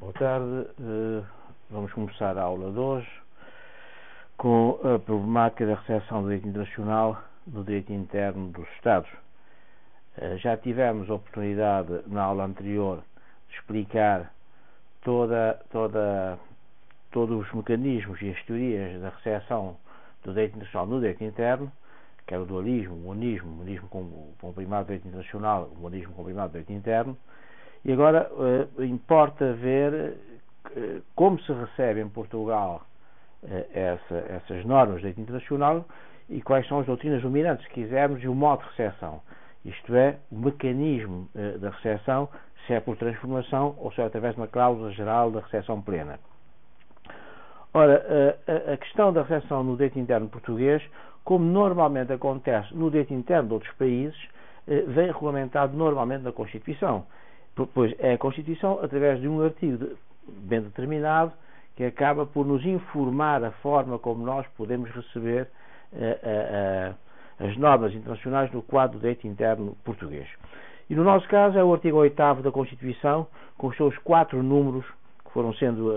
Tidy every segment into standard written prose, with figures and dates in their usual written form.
Boa tarde. Vamos começar a aula de hoje com a problemática da recepção do direito internacional no direito interno dos Estados. Já tivemos a oportunidade na aula anterior de explicar todos os mecanismos e as teorias da recepção do direito internacional no direito interno, que é o dualismo, o monismo com primado do direito internacional, o monismo com primado do direito interno. E agora importa ver como se recebe em Portugal essas normas do direito internacional e quais são as doutrinas dominantes, se quisermos, e o modo de recepção. Isto é, o mecanismo da recepção, se é por transformação ou se é através de uma cláusula geral da recepção plena. Ora, a questão da recepção no direito interno português, como normalmente acontece no direito interno de outros países, vem regulamentado normalmente na Constituição. Pois é a Constituição, através de um artigo bem determinado, que acaba por nos informar a forma como nós podemos receber as normas internacionais no quadro do direito interno português. E no nosso caso é o artigo 8º da Constituição, com os seus 4 números, que foram sendo,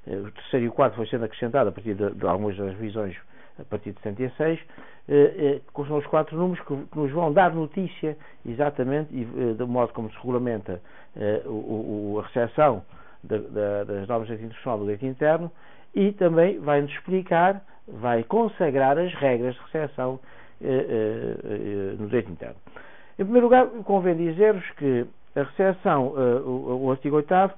o terceiro e o quarto foi sendo acrescentado a partir de algumas das revisões a partir de 76, são os 4 números que nos vão dar notícia exatamente do modo como se regulamenta a recepção das normas do direito internacional do direito interno, e também vai-nos explicar, vai consagrar as regras de recepção no direito interno. Em primeiro lugar, convém dizer-vos que a recepção, o artigo 8º,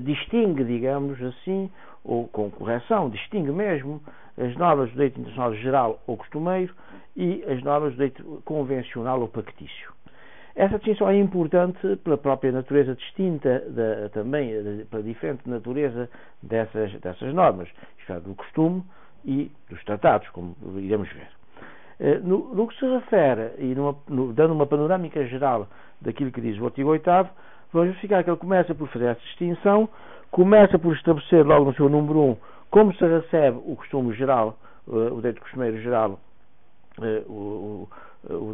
distingue, digamos assim, ou com correção, distingue mesmo as normas do direito internacional geral ou costumeiro e as normas do direito convencional ou pactício. Essa distinção é importante pela própria natureza distinta, também pela diferente natureza dessas normas, isto é, do costume e dos tratados, como iremos ver. No que se refere, e dando uma panorâmica geral daquilo que diz o artigo 8º, vamos verificar que ele começa por fazer essa distinção, começa por estabelecer logo no seu número 1 como se recebe o costume geral, o direito costumeiro geral, o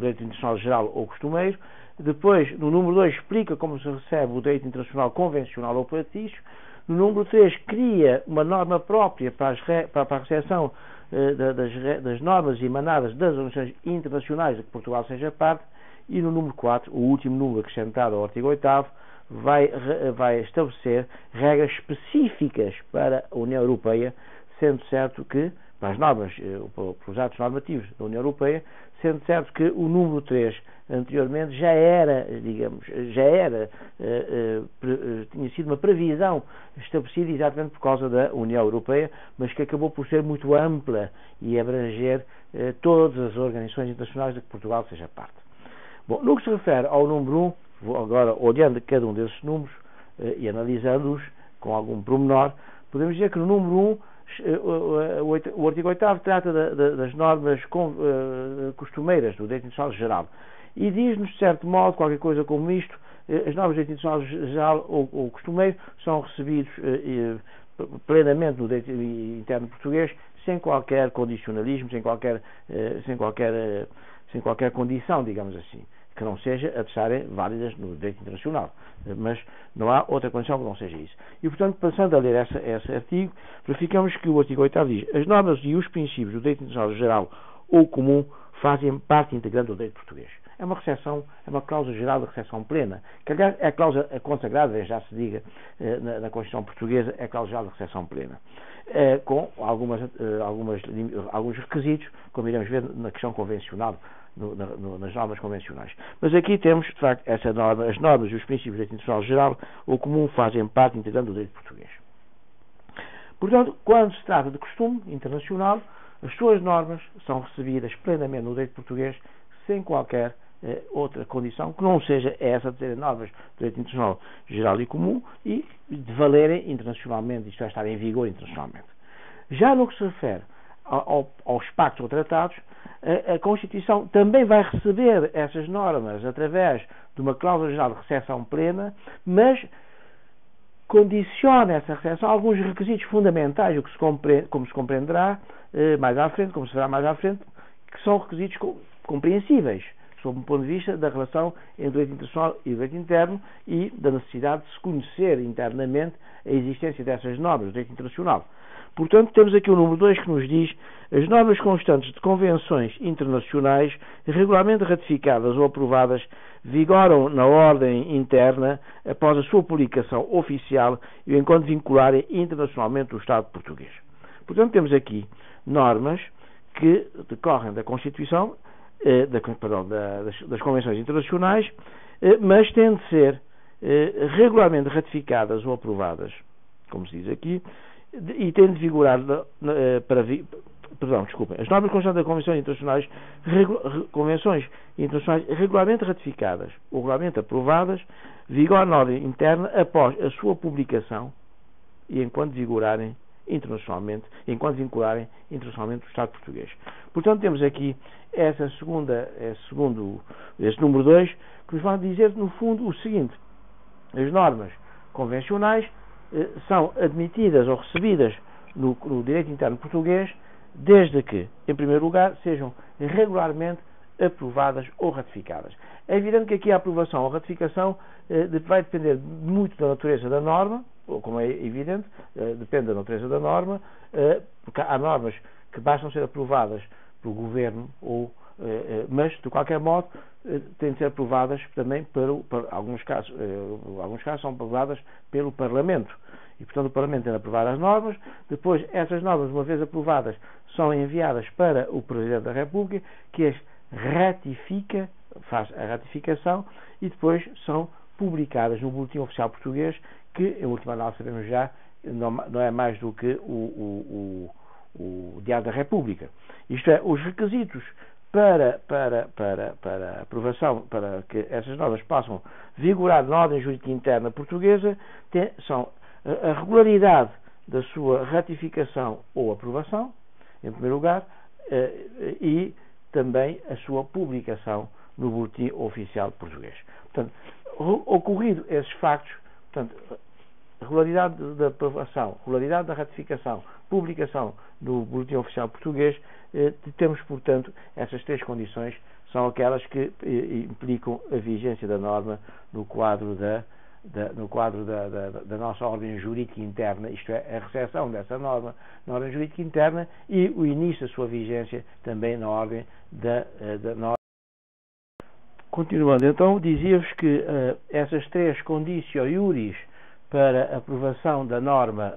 direito internacional geral ou costumeiro. Depois, no número 2, explica como se recebe o direito internacional convencional ou pactício. No número 3, cria uma norma própria para a recepção das normas emanadas das organizações internacionais de que Portugal seja parte. E no número 4, o último número acrescentado ao artigo 8º, vai estabelecer regras específicas para a União Europeia, sendo certo que, para as normas, para os atos normativos da União Europeia, sendo certo que o número 3 anteriormente tinha sido uma previsão estabelecida exatamente por causa da União Europeia, mas que acabou por ser muito ampla e abranger todas as organizações internacionais de que Portugal seja parte. Bom, no que se refere ao número 1, agora olhando cada um desses números e analisando-os com algum pormenor, podemos dizer que no número 1, o artigo 8º trata das normas costumeiras do direito internacional geral e diz-nos, de certo modo, qualquer coisa como isto: as normas do direito internacional geral ou costumeiro são recebidos plenamente no direito interno português, sem qualquer condicionalismo, sem qualquer condição, digamos assim, que não seja a de estarem válidas no direito internacional, mas não há outra condição que não seja isso. E, portanto, passando a ler esse artigo, verificamos que o artigo 8º diz: as normas e os princípios do direito internacional geral ou comum fazem parte integrante do direito português. É uma recepção, é uma cláusula geral de recepção plena, que aliás é a cláusula consagrada, já se diga, na Constituição Portuguesa, é a cláusula geral de recepção plena, com alguns requisitos, como iremos ver na questão convencional, nas normas convencionais. Mas aqui temos, de facto, essa norma: as normas e os princípios do direito internacional geral ou comum fazem parte integrante do direito português. Portanto, quando se trata de costume internacional, as suas normas são recebidas plenamente no direito português, sem qualquer outra condição que não seja essa de serem normas do direito internacional geral e comum e de valerem internacionalmente, isto é, estar em vigor internacionalmente. Já no que se refere aos pactos ou tratados, a Constituição também vai receber essas normas através de uma cláusula geral de recepção plena, mas condiciona essa recepção a alguns requisitos fundamentais, como se compreenderá mais à frente, como se verá mais à frente, que são requisitos compreensíveis. sob um ponto de vista da relação entre o direito internacional e o direito interno e da necessidade de se conhecer internamente a existência dessas normas do direito internacional. Portanto, temos aqui o número 2 que nos diz: as normas constantes de convenções internacionais regularmente ratificadas ou aprovadas vigoram na ordem interna após a sua publicação oficial e enquanto vincularem internacionalmente o Estado português. Portanto, temos aqui normas que decorrem da Constituição, das convenções internacionais, mas têm de ser regularmente ratificadas ou aprovadas, como se diz aqui, e têm de vigorar as normas constantes das convenções internacionais regularmente ratificadas ou regularmente aprovadas vigoram na ordem interna após a sua publicação e enquanto vincularem internacionalmente o Estado português. Portanto, temos aqui esse número 2, que nos vai dizer, no fundo, o seguinte: as normas convencionais são admitidas ou recebidas no direito interno português desde que, em primeiro lugar, sejam regularmente aprovadas ou ratificadas. É evidente que aqui a aprovação ou ratificação vai depender muito da natureza da norma, como é evidente, depende da natureza da norma, porque há normas que bastam ser aprovadas pelo Governo, mas, de qualquer modo, têm de ser aprovadas também alguns casos são aprovadas pelo Parlamento. E, portanto, o Parlamento tem de aprovar as normas. Depois, essas normas, uma vez aprovadas, são enviadas para o Presidente da República, que as ratifica, faz a ratificação, e depois são publicadas no Boletim Oficial Português, que, em última análise, sabemos já, não é mais do que o Diário da República. Isto é, os requisitos para aprovação, para que essas normas possam vigorar na ordem jurídica interna portuguesa, são a regularidade da sua ratificação ou aprovação, em primeiro lugar, e também a sua publicação no Boletim Oficial Português. Portanto, ocorrido esses factos, portanto, regularidade da aprovação, regularidade da ratificação, publicação no Boletim Oficial Português, temos, portanto, essas três condições são aquelas que implicam a vigência da norma no quadro da nossa ordem jurídica interna, isto é, a recepção dessa norma na ordem jurídica interna e o início da sua vigência também na ordem da norma. Continuando, então, dizia-vos que essas três conditio iuris para aprovação da norma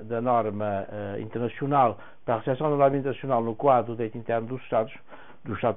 internacional, para a recepção da norma internacional no quadro do direito interno do Estado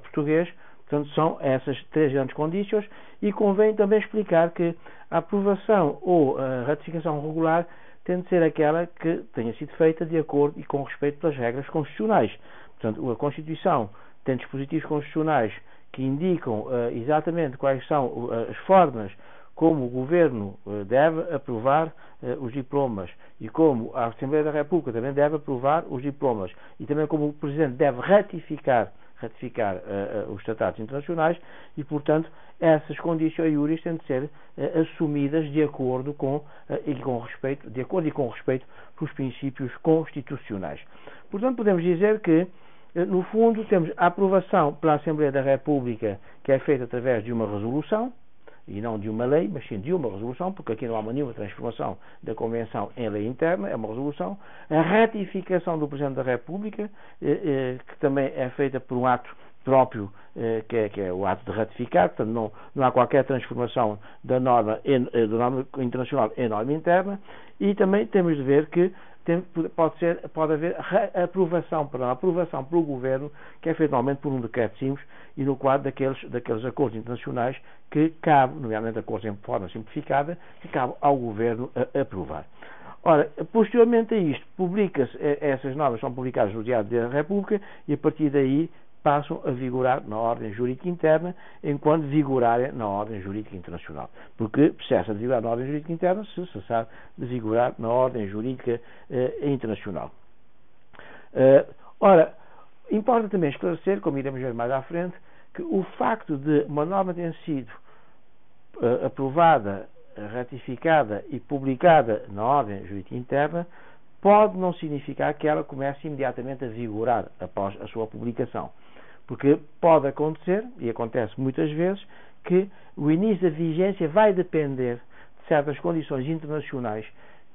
português, portanto, são essas três grandes condições, e convém também explicar que a aprovação ou a ratificação regular tem de ser aquela que tenha sido feita de acordo e com respeito pelas regras constitucionais. Portanto, a Constituição tem dispositivos constitucionais que indicam exatamente quais são as formas como o Governo deve aprovar os diplomas e como a Assembleia da República também deve aprovar os diplomas e também como o Presidente deve ratificar os tratados internacionais e, portanto, essas condições iuris têm de ser assumidas de acordo com respeito pelos princípios constitucionais. Portanto, podemos dizer que, no fundo, temos a aprovação pela Assembleia da República, que é feita através de uma resolução, e não de uma lei, mas sim de uma resolução, porque aqui não há nenhuma transformação da Convenção em lei interna, é uma resolução. A ratificação do Presidente da República, que também é feita por um ato próprio, que é o ato de ratificar, portanto não há qualquer transformação da norma internacional em norma interna, e também temos de ver que pode haver aprovação pelo Governo, que é feita normalmente por um decreto simples e no quadro daqueles acordos internacionais que cabe, nomeadamente acordos em forma simplificada, que cabe ao Governo aprovar. Ora, posteriormente a isto, essas normas são publicadas no Diário da República e a partir daí passam a vigorar na ordem jurídica interna, enquanto vigorarem na ordem jurídica internacional. Porque cessa de vigorar na ordem jurídica interna se cessar de vigorar na ordem jurídica internacional. Ora, importa também esclarecer, como iremos ver mais à frente, que o facto de uma norma ter sido aprovada, ratificada e publicada na ordem jurídica interna pode não significar que ela comece imediatamente a vigorar após a sua publicação. Porque pode acontecer, e acontece muitas vezes, que o início da vigência vai depender de certas condições internacionais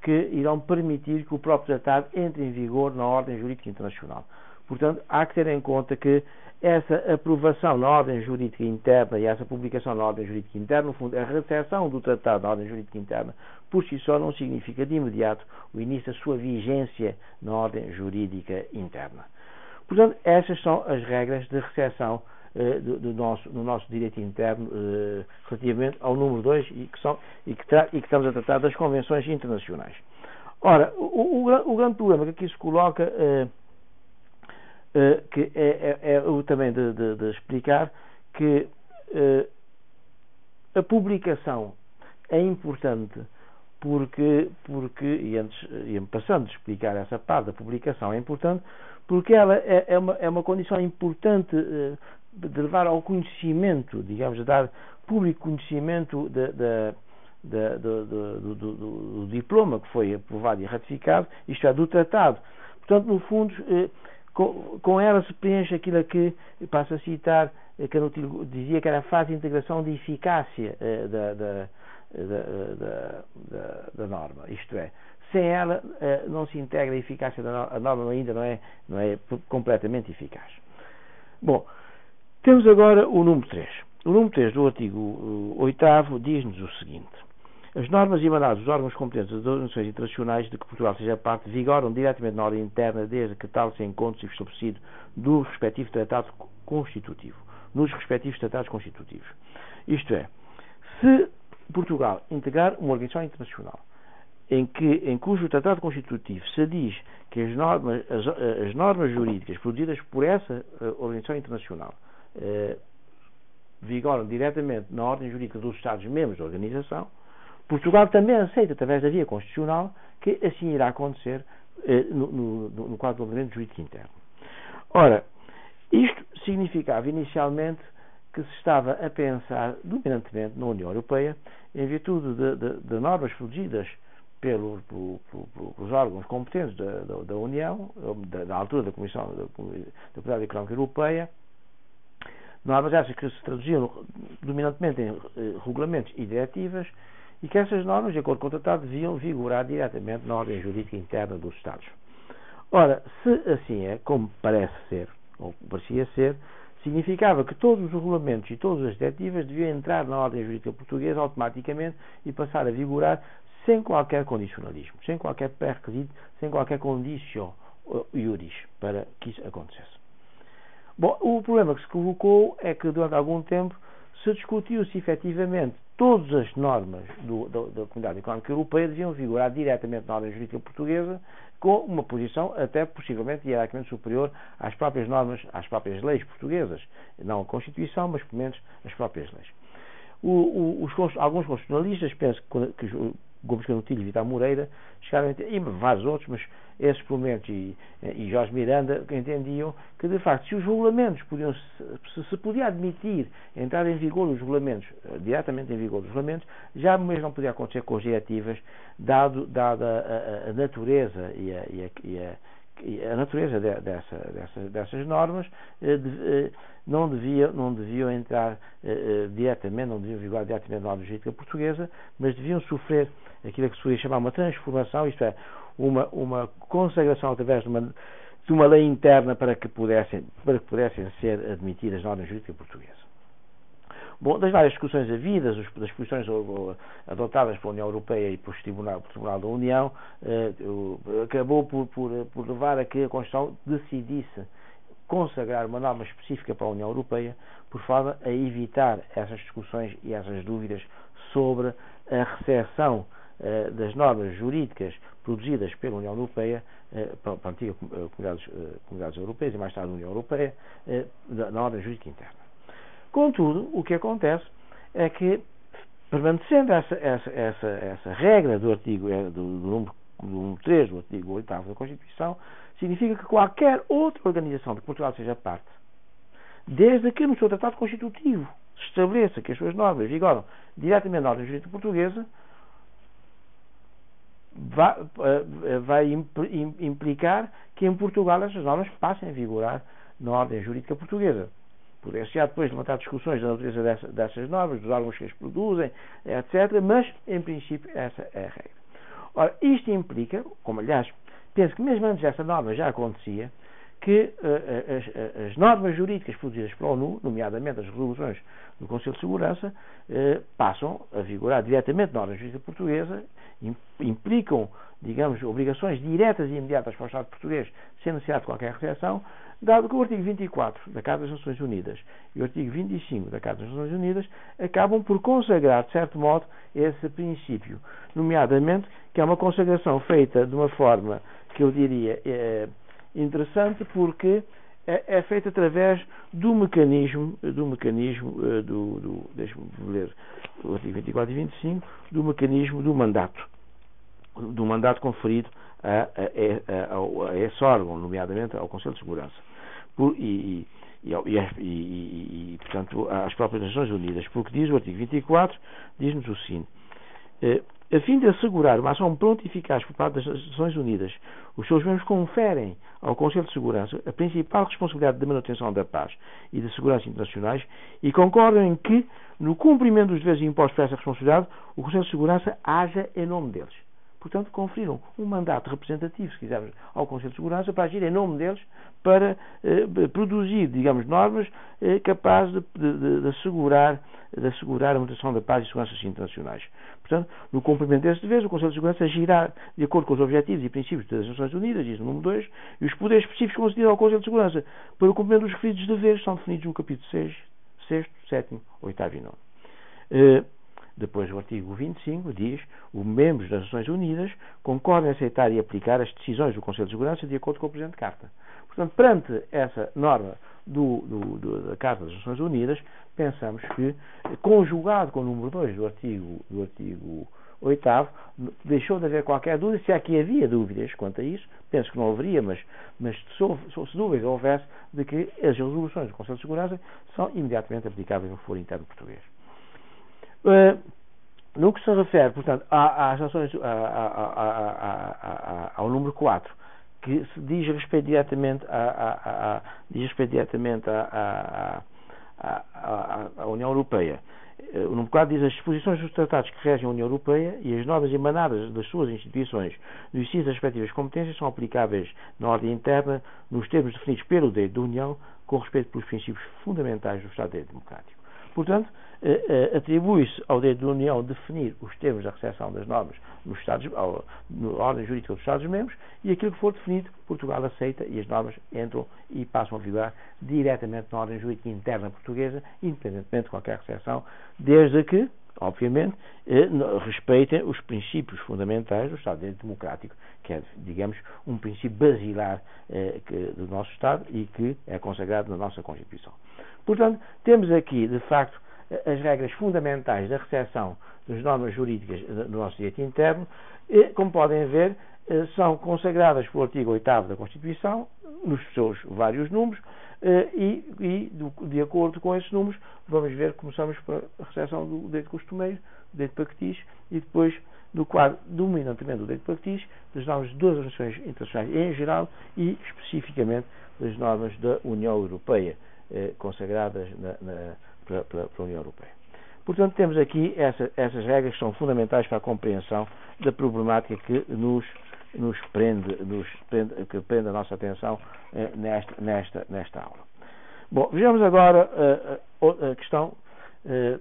que irão permitir que o próprio tratado entre em vigor na ordem jurídica internacional. Portanto, há que ter em conta que essa aprovação na ordem jurídica interna e essa publicação na ordem jurídica interna, no fundo, a recepção do tratado na ordem jurídica interna, por si só não significa de imediato o início da sua vigência na ordem jurídica interna. Portanto, essas são as regras de recepção do nosso direito interno relativamente ao número 2 e que estamos a tratar das convenções internacionais. Ora, o grande problema que aqui se coloca, que é também de explicar, que a publicação é importante porque e passando de explicar essa parte da publicação é importante porque ela é uma condição importante de levar ao conhecimento, digamos, de dar público conhecimento do diploma que foi aprovado e ratificado, isto é, do tratado. Portanto, no fundo, com ela se preenche aquilo que, passo a citar, que eu dizia que era a fase de integração de eficácia da norma, isto é, sem ela não se integra a eficácia da norma, a norma ainda não é completamente eficaz. Bom, temos agora o número 3. O número 3 do artigo 8º diz-nos o seguinte: as normas emanadas dos órgãos competentes das organizações internacionais de que Portugal seja parte vigoram diretamente na ordem interna desde que tal se encontre estabelecido do respectivo tratado constitutivo, nos respectivos tratados constitutivos. Isto é, se Portugal integrar uma organização internacional em cujo tratado constitutivo se diz que as normas jurídicas produzidas por essa organização internacional vigoram diretamente na ordem jurídica dos Estados-membros da organização, Portugal também aceita, através da via constitucional, que assim irá acontecer no quadro do ordenamento jurídico interno. Ora, isto significava inicialmente que se estava a pensar dominantemente na União Europeia, em virtude de normas produzidas pelos órgãos competentes da União, da altura da Comissão da Comunidade Económica Europeia, normas essas que se traduziam dominantemente em regulamentos e diretivas, e que essas normas, de acordo com o tratado, deviam vigorar diretamente na ordem jurídica interna dos Estados. Ora, se assim é, como parece ser, ou parecia ser, significava que todos os regulamentos e todas as diretivas deviam entrar na ordem jurídica portuguesa automaticamente e passar a vigorar sem qualquer condicionalismo, sem qualquer pré-requisito, sem qualquer condicio iuris para que isso acontecesse. Bom, o problema que se colocou é que durante algum tempo se discutiu se efetivamente todas as normas da Comunidade Económica Europeia deviam vigorar diretamente na ordem jurídica portuguesa, com uma posição até possivelmente hierarquicamente superior às próprias normas, às próprias leis portuguesas, não a Constituição, mas pelo menos as próprias leis. Alguns constitucionalistas, penso que Gomes Canutilho e Vital Moreira, chegaram e vários outros, mas esses pelo menos e Jorge Miranda entendiam que de facto se os regulamentos se podia admitir entrar em vigor os regulamentos, diretamente em vigor os regulamentos, já mesmo não podia acontecer com as diretivas, dada a natureza a natureza dessas normas, não deviam entrar diretamente, não deviam vigorar diretamente na ordem jurídica portuguesa, mas deviam sofrer aquilo que se podia chamar uma transformação, isto é, uma consagração através de uma lei interna para que pudessem ser admitidas na ordem jurídica portuguesa. Bom, das várias discussões havidas, das posições adotadas pela União Europeia e pelo Tribunal da União, acabou por levar a que a Constituição decidisse consagrar uma norma específica para a União Europeia, por forma a evitar essas discussões e essas dúvidas sobre a recepção das normas jurídicas produzidas pela União Europeia, para a antiga comunidades europeias e mais tarde a União Europeia, na ordem jurídica interna. Contudo, o que acontece é que, permanecendo essa regra do artigo do número 3 do artigo 8º da Constituição, significa que qualquer outra organização de que Portugal seja parte, desde que no seu tratado constitutivo se estabeleça que as suas normas vigoram diretamente na ordem jurídica portuguesa, vai implicar que em Portugal essas normas passem a vigorar na ordem jurídica portuguesa. Poder-se depois levantar discussões da natureza dessas normas, dos órgãos que as produzem, etc., mas, em princípio, essa é a regra. Ora, isto implica, como aliás, penso que mesmo antes dessa norma já acontecia, que as normas jurídicas produzidas pela ONU, nomeadamente as resoluções do Conselho de Segurança, passam a vigorar diretamente na ordem jurídica portuguesa, implicam, digamos, obrigações diretas e imediatas para o Estado português, sem necessidade de qualquer recepção, dado que o artigo 24 da Carta das Nações Unidas e o artigo 25 da Carta das Nações Unidas acabam por consagrar, de certo modo, esse princípio, nomeadamente que é uma consagração feita de uma forma que eu diria interessante, porque é feita através do mecanismo deixa-me ler o artigo 24 e 25, do mecanismo do mandato conferido a esse órgão, nomeadamente ao Conselho de Segurança, portanto, às próprias Nações Unidas, porque diz o artigo 24, diz-nos o seguinte: a fim de assegurar uma ação pronta e eficaz por parte das Nações Unidas, os seus membros conferem ao Conselho de Segurança a principal responsabilidade da manutenção da paz e da segurança internacionais e concordam em que, no cumprimento dos deveres impostos por essa responsabilidade, o Conselho de Segurança haja em nome deles. Portanto, conferiram um mandato representativo, se quisermos, ao Conselho de Segurança para agir em nome deles, para produzir, digamos, normas capazes de assegurar a manutenção da paz e segurança internacionais. Portanto, no cumprimento desses deveres, o Conselho de Segurança agirá de acordo com os objetivos e princípios das Nações Unidas, diz no número 2, e os poderes específicos concedidos ao Conselho de Segurança para o cumprimento dos referidos deveres são definidos no capítulo 6, 7º, 8º e 9º. Depois, o artigo 25 diz: os membros das Nações Unidas concordam em aceitar e aplicar as decisões do Conselho de Segurança de acordo com o presente Carta. Portanto, perante essa norma da Carta das Nações Unidas, pensamos que, conjugado com o número 2 do artigo 8º, deixou de haver qualquer dúvida, se aqui havia dúvidas quanto a isso, penso que não haveria, mas se dúvida houvesse, de que as resoluções do Conselho de Segurança são imediatamente aplicáveis no foro interno português. No que se refere, portanto, às nações, ao número 4, que se diz respeito diretamente à União Europeia. O número 4 diz: as disposições dos tratados que regem a União Europeia e as normas emanadas das suas instituições no exercício das respectivas competências são aplicáveis na ordem interna nos termos definidos pelo direito da União, com respeito pelos princípios fundamentais do Estado de Direito Democrático. Portanto, atribui-se ao direito da União definir os termos da recepção das normas na ordem jurídica dos Estados-membros, e aquilo que for definido, Portugal aceita e as normas entram e passam a vigorar diretamente na ordem jurídica interna portuguesa, independentemente de qualquer recepção, desde que, obviamente, respeitem os princípios fundamentais do Estado de Direito Democrático, que é, digamos, um princípio basilar do nosso Estado e que é consagrado na nossa Constituição. Portanto, temos aqui, de facto, as regras fundamentais da recepção das normas jurídicas do nosso direito interno, e, como podem ver, são consagradas pelo artigo 8º da Constituição, nos seus vários números, e de acordo com esses números, vamos ver, começamos pela recepção do direito costumeiro, do direito pactício, e depois do quadro dominantemente do direito pactício, das normas das organizações internacionais em geral e, especificamente, das normas da União Europeia, consagradas pela União Europeia. Portanto, temos aqui essas regras que são fundamentais para a compreensão da problemática que que prende a nossa atenção nesta aula. Bom, vejamos agora a questão.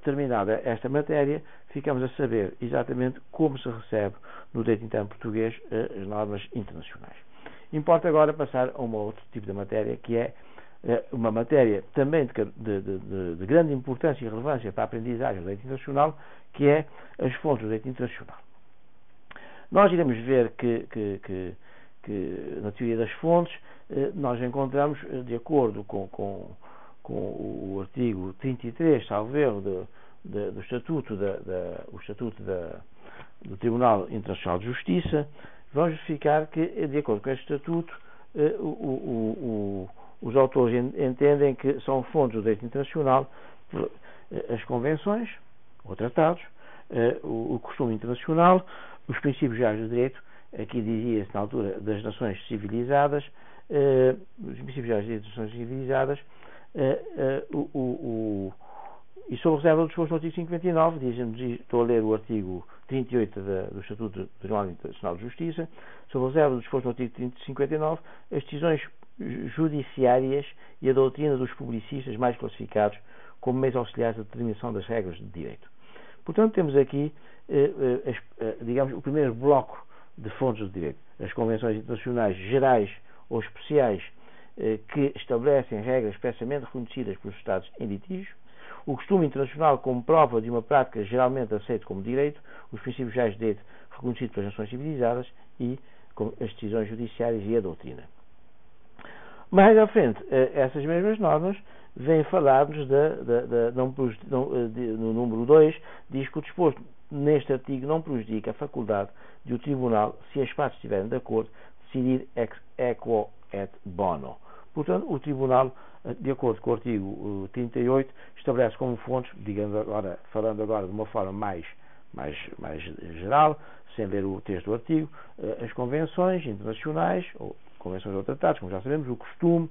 Terminada esta matéria, ficamos a saber exatamente como se recebe no direito interno português as normas internacionais. Importa agora passar a um outro tipo de matéria, que é uma matéria também de grande importância e relevância para a aprendizagem do direito internacional, que é as fontes do direito internacional. Nós iremos ver que na teoria das fontes nós encontramos, de acordo com o artigo 33, salvo erro, do Estatuto do Tribunal Internacional de Justiça, vamos verificar que, de acordo com este Estatuto, os autores entendem que são fontes do direito internacional as convenções ou tratados, o costume internacional, os princípios gerais do direito, aqui dizia-se na altura das nações civilizadas, os princípios gerais do direito das nações civilizadas, E sob reserva do disposto no artigo 59, estou a ler o artigo 38 do Estatuto do Tribunal Internacional de Justiça, sob reserva do disposto no artigo 59, as decisões judiciárias e a doutrina dos publicistas mais classificados como meios auxiliares da determinação das regras de direito. Portanto, temos aqui, digamos, o primeiro bloco de fontes de direito. As convenções internacionais gerais ou especiais que estabelecem regras expressamente reconhecidas pelos Estados em litígio, o costume internacional como prova de uma prática geralmente aceita como direito, os princípios gerais de direito reconhecidos pelas nações civilizadas e as decisões judiciárias e a doutrina. Mais à frente, essas mesmas normas vêm falar-nos no número 2, diz que o disposto neste artigo não prejudica a faculdade de o Tribunal, se as partes estiverem de acordo, decidir ex aequo et bono. Portanto, o Tribunal, de acordo com o artigo 38, estabelece como fontes, falando agora de uma forma mais geral, sem ler o texto do artigo, as convenções internacionais, ou convenções ou tratados, como já sabemos, o costume,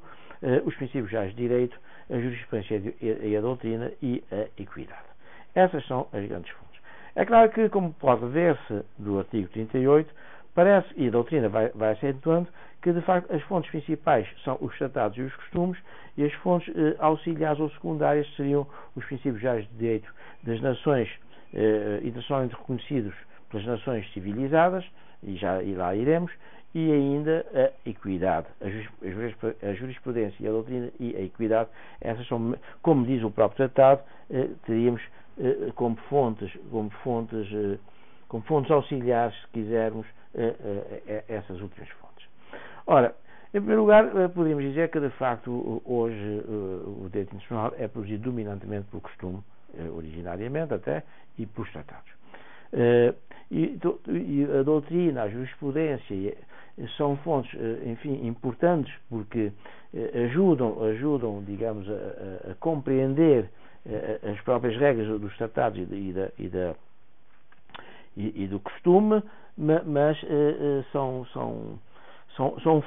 os princípios gerais de direito, a jurisprudência e a doutrina e a equidade. Essas são as grandes fontes. É claro que, como pode ver-se do artigo 38, parece, e a doutrina vai acentuando, que de facto as fontes principais são os tratados e os costumes, e as fontes auxiliares ou secundárias seriam os princípios gerais de direito das nações internacionalmente reconhecidos pelas nações civilizadas, e lá iremos, e ainda a equidade, a jurisprudência e a doutrina e a equidade. Essas são, como diz o próprio tratado, teríamos como fontes auxiliares, se quisermos, essas últimas fontes. Ora, em primeiro lugar, podemos dizer que de facto hoje o direito internacional é produzido dominantemente pelo costume, originariamente até, e pelos tratados. E a doutrina, a jurisprudência são fontes, enfim, importantes, porque ajudam, digamos, a compreender as próprias regras dos tratados e do costume, mas são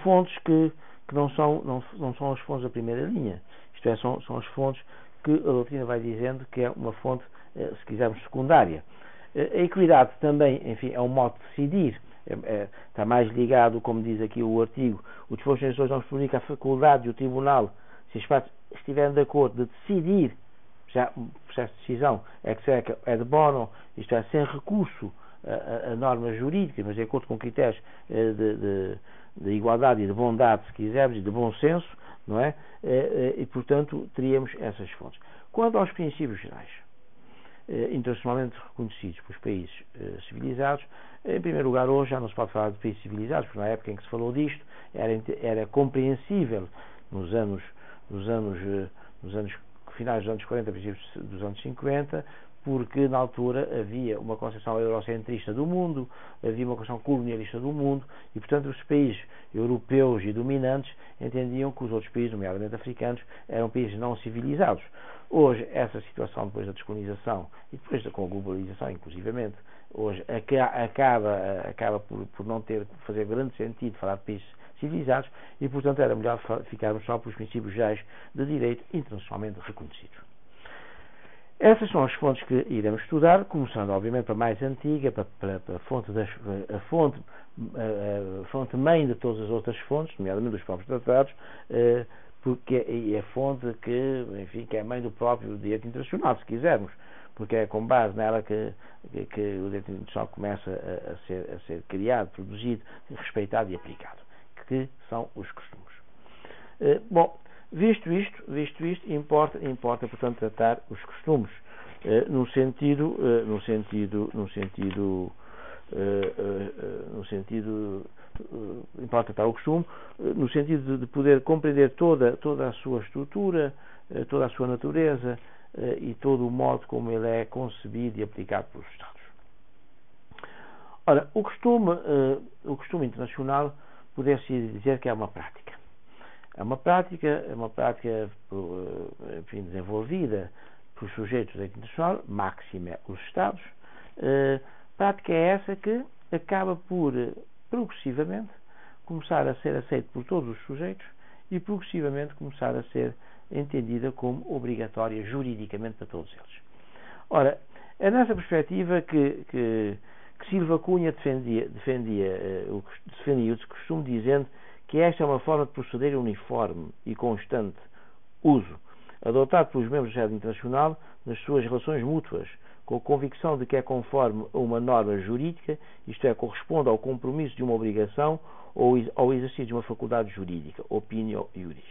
fontes que não são as fontes da primeira linha. Isto é, são as fontes que a doutrina vai dizendo que é uma fonte, se quisermos, secundária. A equidade também, enfim, é um modo de decidir. Está mais ligado, como diz aqui o artigo, o disposto das legislações comunica a faculdade e o tribunal, se as partes estiverem de acordo, de decidir, já o processo de decisão é de bono, isto é, sem recurso a normas jurídicas, mas de acordo com critérios de igualdade e de bondade, se quisermos, e de bom senso, não é? E, portanto, teríamos essas fontes. Quanto aos princípios gerais, internacionalmente reconhecidos pelos países civilizados, em primeiro lugar, hoje já não se pode falar de países civilizados, porque na época em que se falou disto era compreensível nos finais dos anos 40, princípios dos anos 50, porque na altura havia uma concepção eurocentrista do mundo, havia uma concepção colonialista do mundo, e portanto os países europeus e dominantes entendiam que os outros países, nomeadamente africanos, eram países não civilizados. Hoje, essa situação, depois da descolonização e depois com a globalização, inclusivamente, hoje acaba por não fazer grande sentido falar de países civilizados, e portanto era melhor ficarmos só pelos princípios gerais de direito internacionalmente reconhecidos. Essas são as fontes que iremos estudar, começando obviamente pela mais antiga, para a fonte mãe de todas as outras fontes, nomeadamente dos próprios tratados, porque é a fonte que é mãe do próprio direito internacional, se quisermos, porque é com base nela que o direito internacional começa a ser criado, produzido, respeitado e aplicado, que são os costumes. Visto isto, importa, portanto, tratar os costumes importa tratar o costume no sentido de poder compreender toda a sua estrutura, toda a sua natureza e todo o modo como ele é concebido e aplicado pelos Estados. Ora, o costume internacional poder-se dizer que é uma prática. É uma prática enfim, desenvolvida pelos sujeitos do direito internacional, máxime os Estados. Prática é essa que acaba por, progressivamente, começar a ser aceita por todos os sujeitos e progressivamente começar a ser entendida como obrigatória juridicamente para todos eles. Ora, é nessa perspectiva que Silva Cunha defendia o costume, dizendo que esta é uma forma de proceder uniforme e constante uso, adotado pelos membros da sociedade internacional nas suas relações mútuas, com a convicção de que é conforme a uma norma jurídica, isto é, corresponde ao compromisso de uma obrigação ou ao exercício de uma faculdade jurídica, opinio iuris.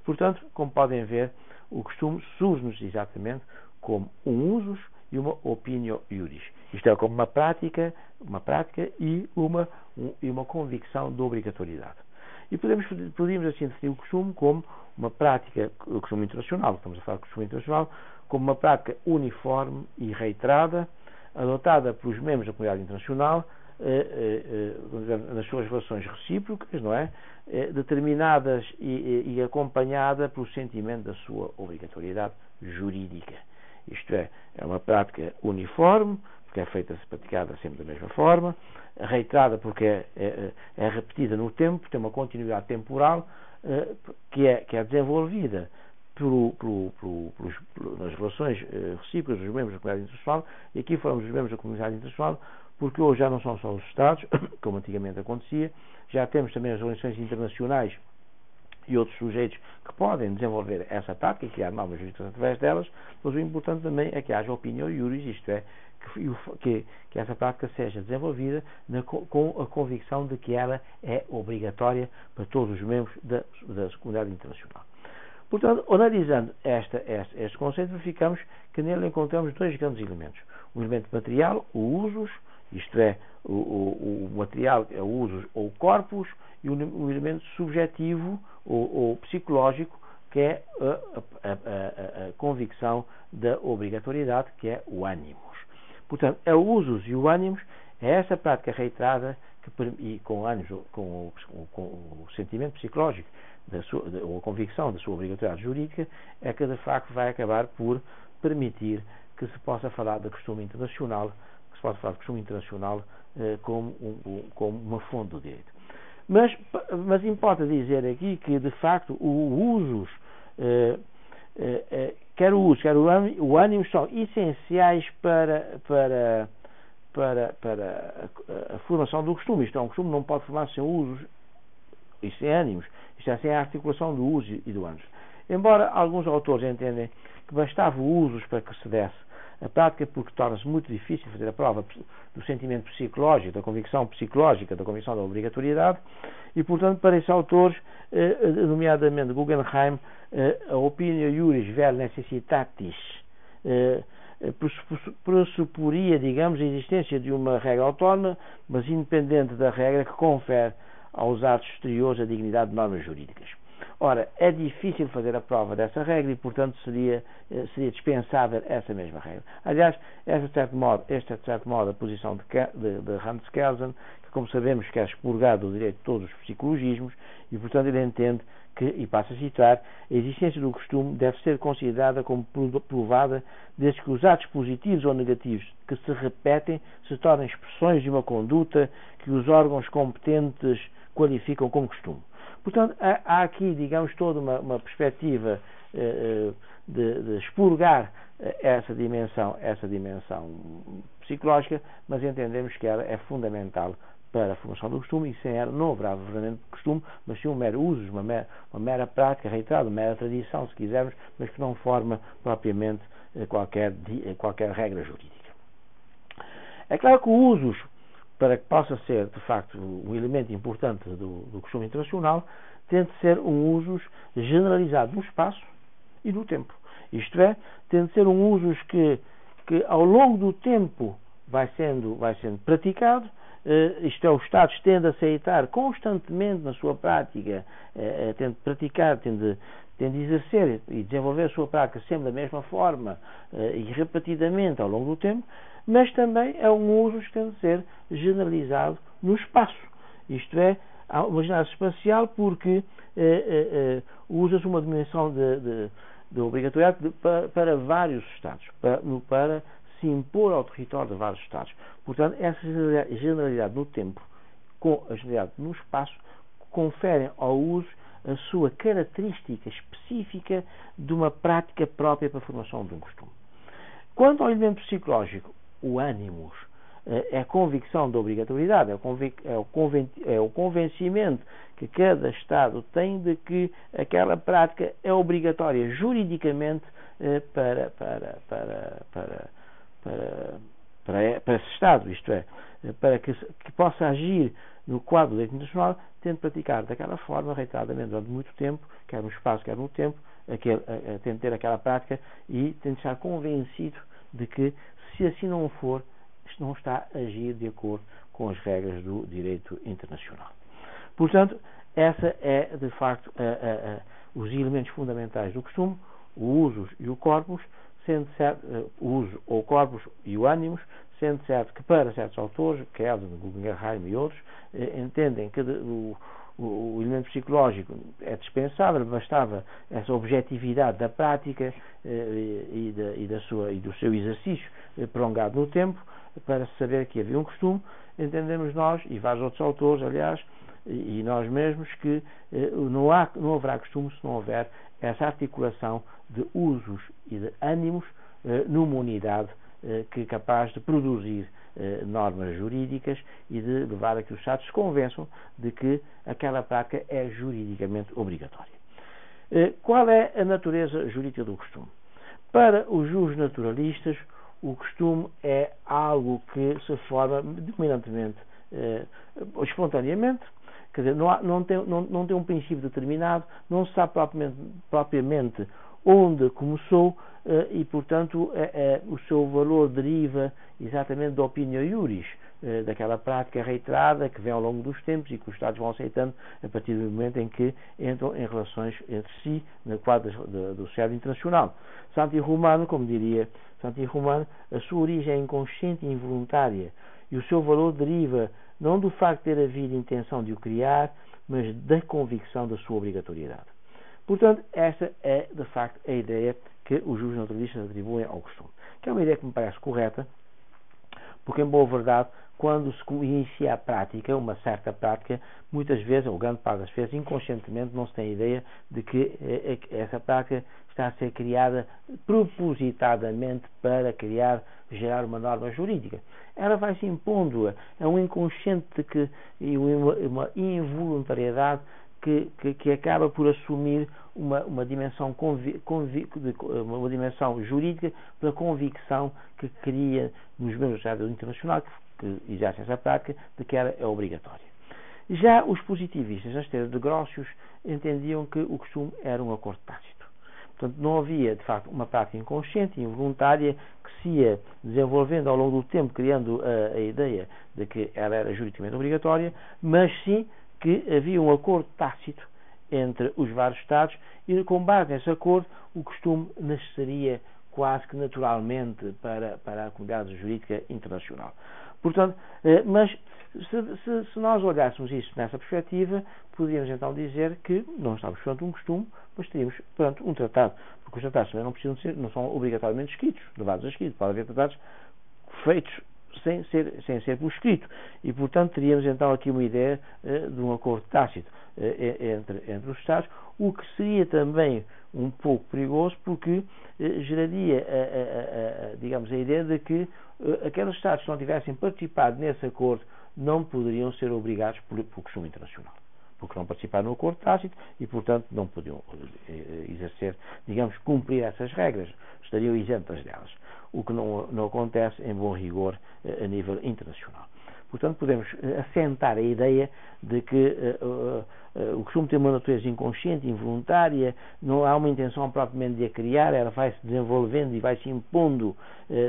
Portanto, como podem ver, o costume surge-nos exatamente como um usus e uma opinio iuris. Isto é, como uma prática e uma convicção de obrigatoriedade. E podemos assim definir o costume como uma prática, o costume internacional, estamos a falar de costume internacional, como uma prática uniforme e reiterada, adotada pelos membros da comunidade internacional, nas suas relações recíprocas, não é? Determinadas e acompanhada pelo sentimento da sua obrigatoriedade jurídica. Isto é uma prática uniforme, porque é praticada sempre da mesma forma, reiterada porque é repetida no tempo, tem uma continuidade temporal, que é desenvolvida nas relações recíprocas dos membros da comunidade internacional, e aqui falamos dos membros da comunidade internacional, porque hoje já não são só os Estados, como antigamente acontecia, já temos também as relações internacionais e outros sujeitos que podem desenvolver essa prática e criar novas jurisdições através delas, mas o importante também é que haja opinião iuris, isto é, que essa prática seja desenvolvida com a convicção de que ela é obrigatória para todos os membros da comunidade internacional. Portanto, analisando este conceito, verificamos que nele encontramos dois grandes elementos. O elemento material, o usus, isto é, o material é o usus ou corpus, e o elemento subjetivo ou psicológico, que é a convicção da obrigatoriedade, que é o animus. Portanto, é o usus e o animus, é essa prática reiterada e com o sentimento psicológico ou a convicção da sua obrigatoriedade jurídica, é que de facto vai acabar por permitir que se possa falar de costume internacional, como uma fonte do direito. Mas importa dizer aqui que de facto o usus, quer o usus, quer o animus, são essenciais para a formação do costume. Isto é, um costume não pode formar sem usus e sem animus, isto é, sem a articulação do usus e do animus. Embora alguns autores entendem que bastava o usus para que se desse a prática, porque torna-se muito difícil fazer a prova do sentimento psicológico, da convicção psicológica, da convicção da obrigatoriedade, e portanto para esses autores, nomeadamente Guggenheim, a opinio iuris vel necessitatis pressuporia, digamos, a existência de uma regra autónoma, mas independente da regra que confere aos atos exteriores a dignidade de normas jurídicas. Ora, é difícil fazer a prova dessa regra e, portanto, seria dispensável essa mesma regra. Aliás, esta é, de certo modo, a posição de Hans Kelsen, que, como sabemos, quer expurgar do direito de todos os psicologismos e, portanto, ele entende que, e passo a citar, a existência do costume deve ser considerada como provada desde que os atos positivos ou negativos que se repetem se tornem expressões de uma conduta que os órgãos competentes qualificam como costume. Portanto, há aqui, digamos, toda uma perspectiva de expurgar essa dimensão psicológica, mas entendemos que ela é fundamental para a formação do costume, e sem ela não haverá verdadeiramente costume, mas sim um mero uso, uma mera prática reiterada, uma mera tradição, se quisermos, mas que não forma propriamente qualquer regra jurídica. É claro que o usus, para que possa ser, de facto, um elemento importante do costume internacional, tem de ser um usus generalizado no espaço e no tempo. Isto é, tem de ser um usus que ao longo do tempo vai sendo praticado, isto é, os Estados tendem a aceitar constantemente na sua prática, tendem de praticar, tendem de exercer e desenvolver a sua prática sempre da mesma forma e repetidamente ao longo do tempo, mas também é um uso que tem de ser generalizado no espaço. Isto é, uma generalização espacial porque usa-se uma dimensão de obrigatoriedade para vários Estados, para se impor ao território de vários Estados. Portanto, essa generalidade no tempo com a generalidade no espaço conferem ao uso a sua característica específica de uma prática própria para a formação de um costume. Quanto ao elemento psicológico, o ânimos, é a convicção da obrigatoriedade, é o convencimento que cada Estado tem de que aquela prática é obrigatória juridicamente para esse Estado, isto é, para que possa agir no quadro do direito internacional, tendo praticado daquela forma, reiteradamente, durante muito tempo, quer no espaço, quer no tempo, tendo de ter aquela prática e tendo de estar convencido de que, se assim não for, não está a agir de acordo com as regras do direito internacional. Portanto, essa é, de facto, os elementos fundamentais do costume, o usus e o corpus, sendo certo, o uso ou corpus e o animus, sendo certo que para certos autores, Kelsen, Guggenheim e outros, entendem que o elemento psicológico é dispensável, bastava essa objetividade da prática e do seu exercício prolongado no tempo, para saber que havia um costume. Entendemos nós, e vários outros autores, aliás, e nós mesmos, que não haverá costume se não houver essa articulação de usos e de ânimos numa unidade que é capaz de produzir normas jurídicas e de levar a que os Estados se convençam de que aquela prática é juridicamente obrigatória. Qual é a natureza jurídica do costume? Para os justnaturalistas, o costume é algo que se forma dominantemente espontaneamente, quer dizer, não tem um princípio determinado, não se sabe propriamente onde começou e, portanto, o seu valor deriva exatamente da opinio iuris, daquela prática reiterada que vem ao longo dos tempos e que os Estados vão aceitando a partir do momento em que entram em relações entre si no quadro do sociedade internacional. Santi Romano, como diria Santi Romano, a sua origem é inconsciente e involuntária e o seu valor deriva não do facto de ter havido intenção de o criar, mas da convicção da sua obrigatoriedade. Portanto, esta é, de facto, a ideia que os justnaturalistas atribuem ao costume, que é uma ideia que me parece correta, porque, em boa verdade, quando se inicia a prática, uma certa prática, muitas vezes, ou grande parte das vezes, inconscientemente, não se tem ideia de que essa prática está a ser criada propositadamente para gerar uma norma jurídica. Ela vai se impondo a um inconsciente e uma involuntariedade que acaba por assumir uma dimensão jurídica pela convicção que cria nos membros da sociedade internacional que exercem essa prática de que ela é obrigatória. Já os positivistas, na esteira de Grotius, entendiam que o costume era um acordo tácito. Portanto, não havia, de facto, uma prática inconsciente e involuntária que se ia desenvolvendo ao longo do tempo, criando a ideia de que ela era juridicamente obrigatória, mas sim que havia um acordo tácito entre os vários Estados e, com base nesse acordo, o costume nasceria quase que naturalmente para a comunidade jurídica internacional. Portanto, mas se nós olhássemos isso nessa perspectiva, poderíamos então dizer que não estamos perante um costume, mas estaríamos perante um tratado, porque os tratados também não são obrigatoriamente escritos, levados a escrito, pode haver tratados feitos sem ser por escrito, e portanto teríamos então aqui uma ideia de um acordo tácito entre os Estados, o que seria também um pouco perigoso, porque geraria digamos, a ideia de que aqueles Estados que não tivessem participado nesse acordo não poderiam ser obrigados pelo costume internacional, porque não participaram no acordo tácito e, portanto, não podiam exercer, digamos, cumprir essas regras, estariam isentas delas, o que não acontece em bom rigor a nível internacional. Portanto, podemos assentar a ideia de que o costume tem uma natureza inconsciente, involuntária, não há uma intenção propriamente de a criar, ela vai se desenvolvendo e vai se impondo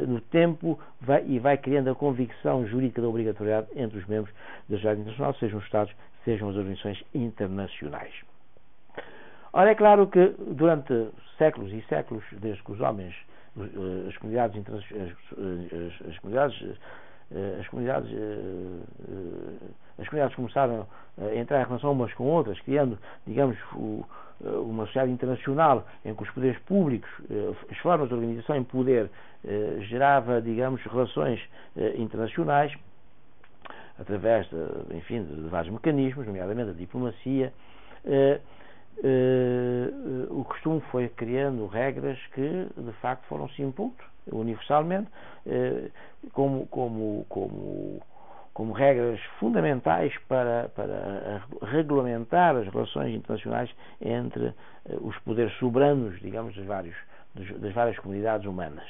no tempo e vai criando a convicção jurídica da obrigatoriedade entre os membros da sociedade internacional, sejam os Estados, sejam as organizações internacionais. Ora, é claro que durante séculos e séculos, desde que os homens, as comunidades começaram a entrar em relação umas com outras, criando, digamos, uma sociedade internacional em que os poderes públicos, as formas de organização em poder, gerava, digamos, relações internacionais através de vários mecanismos, nomeadamente a diplomacia. o costume foi criando regras que de facto foram se impondo universalmente como regras fundamentais para regulamentar as relações internacionais entre os poderes soberanos, digamos, das várias comunidades humanas.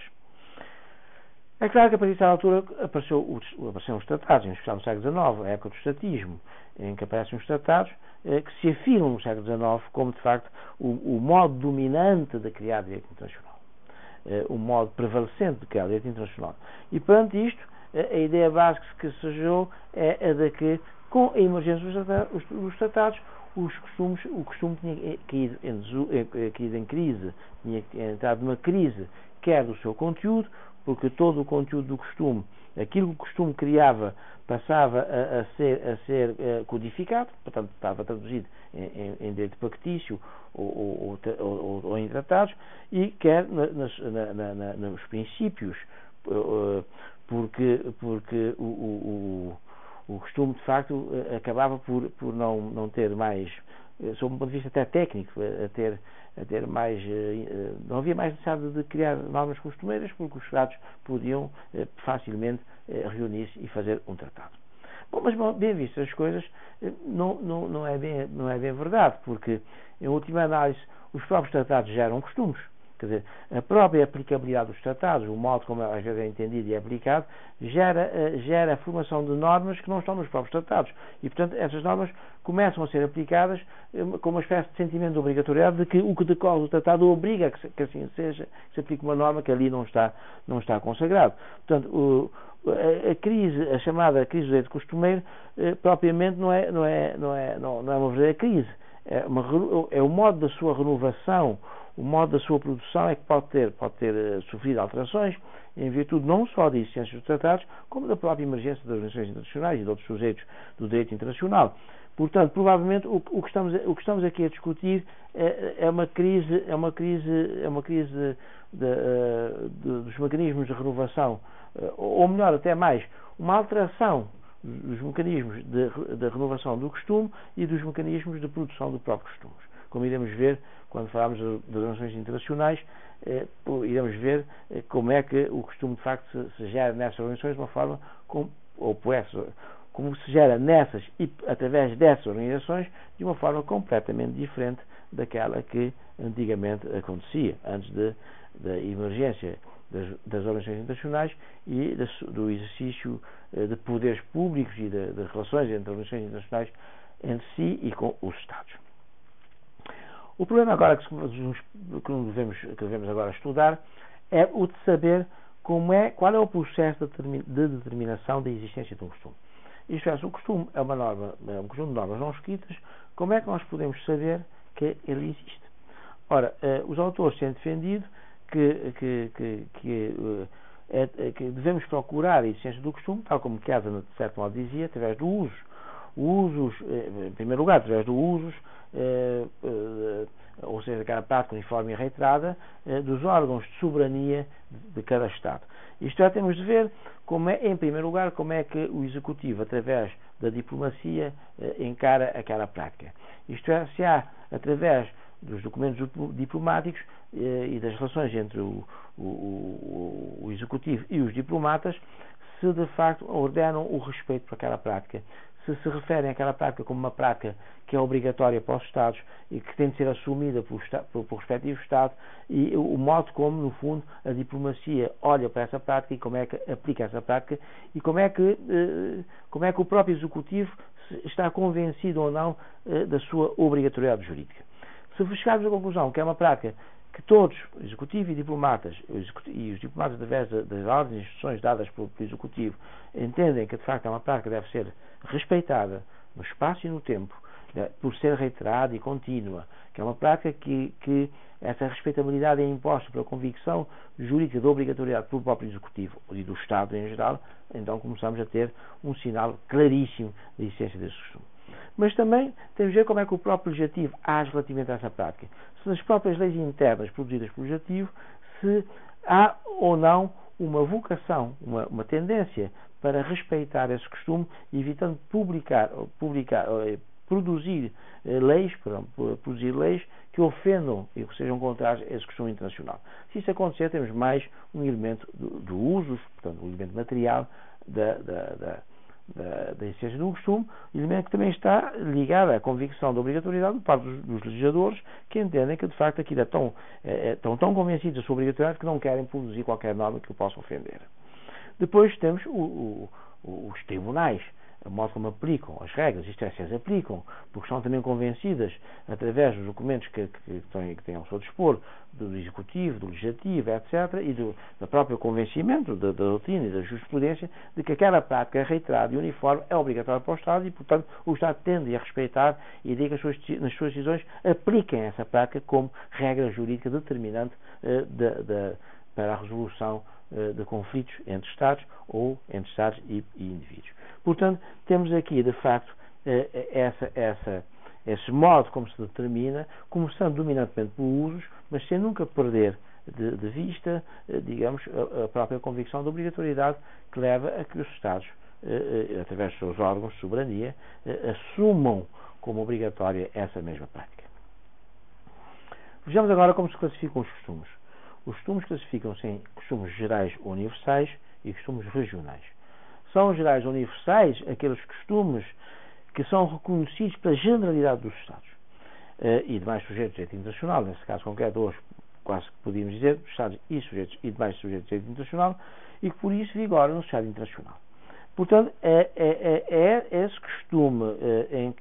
É claro que a partir dessa altura apareceram os tratados, em especial no século XIX, a época do estatismo, em que aparecem os tratados que se afirmam no século XIX como, de facto, o modo dominante de criar direito internacional, o modo prevalecente de criar direito internacional. E, perante isto, a ideia básica que se gerou é a de que, com a emergência dos tratados, o costume tinha caído em crise, tinha entrado numa crise, quer do seu conteúdo, porque todo o conteúdo do costume, aquilo que o costume criava, passava a ser codificado, portanto estava traduzido em direito factício ou em tratados, e quer nos princípios, porque o costume de facto acabava por não ter mais, sob um ponto de vista até técnico, a ter mais, não havia mais necessidade de criar normas costumeiras, porque os Estados podiam facilmente reunir-se e fazer um tratado. Bom, mas bem vistas as coisas, não é bem verdade, porque em última análise os próprios tratados geram costumes. Quer dizer, a própria aplicabilidade dos tratados, o modo como às vezes é entendido e é aplicado, gera a formação de normas que não estão nos próprios tratados. E, portanto, essas normas começam a ser aplicadas com uma espécie de sentimento de obrigatoriedade de que o que decorre do tratado obriga que assim seja, que se aplique uma norma que ali não está consagrado. Portanto, a chamada crise do direito costumeiro, propriamente não é uma verdadeira crise. É o modo da sua renovação, o modo da sua produção é que pode ter sofrido alterações em virtude não só da existência dos tratados, como da própria emergência das organizações internacionais e de outros sujeitos do direito internacional. Portanto, provavelmente o que estamos aqui a discutir é uma crise dos mecanismos de renovação, ou melhor, até mais, uma alteração dos mecanismos de renovação do costume e dos mecanismos de produção do próprio costume. Como iremos ver quando falarmos das relações internacionais, iremos ver como é que o costume de facto se gera nessas organizações de uma forma como se gera nessas e através dessas organizações de uma forma completamente diferente daquela que antigamente acontecia, antes da emergência das organizações internacionais e do exercício de poderes públicos e de relações entre organizações internacionais entre si e com os Estados. O problema agora que devemos agora estudar é o de saber qual é o processo de determinação da existência de um costume. Isto é, se o costume é um conjunto de normas não escritas, como é que nós podemos saber que ele existe? Ora, os autores têm defendido que devemos procurar a existência do costume, tal como Kazan, de certo modo, dizia, através do uso. Em primeiro lugar, através do usos, ou seja, aquela prática uniforme e reiterada dos órgãos de soberania de cada Estado. Isto é, temos de ver em primeiro lugar, como é que o Executivo, através da diplomacia, encara aquela prática. Isto é, se há, através dos documentos diplomáticos e das relações entre o Executivo e os diplomatas, se de facto ordenam o respeito por aquela prática, se referem àquela prática como uma prática que é obrigatória para os Estados e que tem de ser assumida pelo respectivo Estado, e o modo como, no fundo, a diplomacia olha para essa prática e como é que aplica essa prática e como é que o próprio Executivo está convencido ou não da sua obrigatoriedade jurídica. Se chegarmos à conclusão que é uma prática que todos, o Executivo e diplomatas, e os diplomatas através das ordens e instruções dadas pelo Executivo, entendem que de facto é uma prática que deve ser respeitada no espaço e no tempo, por ser reiterada e contínua, que é uma prática que essa respeitabilidade é imposta pela convicção jurídica de obrigatoriedade pelo próprio Executivo e do Estado em geral, então começamos a ter um sinal claríssimo da existência desse costume. Mas também temos de ver como é que o próprio legislativo age relativamente a essa prática. Se nas próprias leis internas produzidas pelo legislativo, se há ou não uma vocação, uma tendência para respeitar esse costume, evitando produzir leis que ofendam e que sejam contrários a esse costume internacional. Se isso acontecer, temos mais um elemento do uso, portanto, um elemento material da existência do costume, elemento que também está ligado à convicção da obrigatoriedade por parte dos legisladores, que entendem que de facto aquilo estão tão convencidos da sua obrigatoriedade que não querem produzir qualquer norma que o possa ofender. Depois temos os tribunais, a modo como aplicam as regras, isto é, se as aplicam, porque estão também convencidas, através dos documentos que têm ao seu dispor, do Executivo, do Legislativo, etc., e do próprio convencimento da doutrina e da jurisprudência, de que aquela prática reiterada e uniforme é obrigatória para o Estado e, portanto, o Estado tende a respeitar e diga nas suas decisões apliquem essa prática como regra jurídica determinante para a resolução de conflitos entre Estados ou entre Estados e indivíduos. Portanto, temos aqui, de facto, esse modo como se determina, começando dominantemente por usos, mas sem nunca perder de vista, digamos, a própria convicção da obrigatoriedade que leva a que os Estados, através dos seus órgãos de soberania, assumam como obrigatória essa mesma prática. Vejamos agora como se classificam os costumes. Os costumes classificam-se em costumes gerais ou universais e costumes regionais. São gerais ou universais aqueles costumes que são reconhecidos pela generalidade dos Estados e demais sujeitos de direito internacional, nesse caso concreto hoje quase que podíamos dizer dos Estados e sujeitos e demais sujeitos de direito internacional e que por isso vigoram no Estado internacional. Portanto, é esse costume em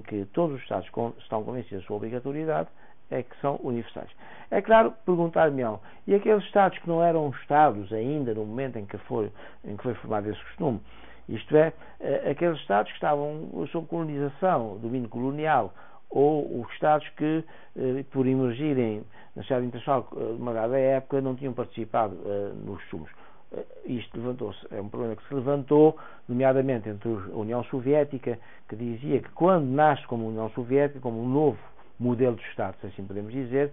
que todos os Estados estão convencidos da sua obrigatoriedade é que são universais. É claro, perguntar-me-ão, e aqueles Estados que não eram Estados ainda no momento em que foi formado esse costume, isto é, aqueles Estados que estavam sob colonização, domínio colonial, ou os Estados que, por emergirem na Estado internacional de uma dada época, não tinham participado nos costumes. Isto é um problema que se levantou, nomeadamente entre a União Soviética, que dizia que quando nasce como União Soviética, como um novo modelo de Estado, se assim podemos dizer,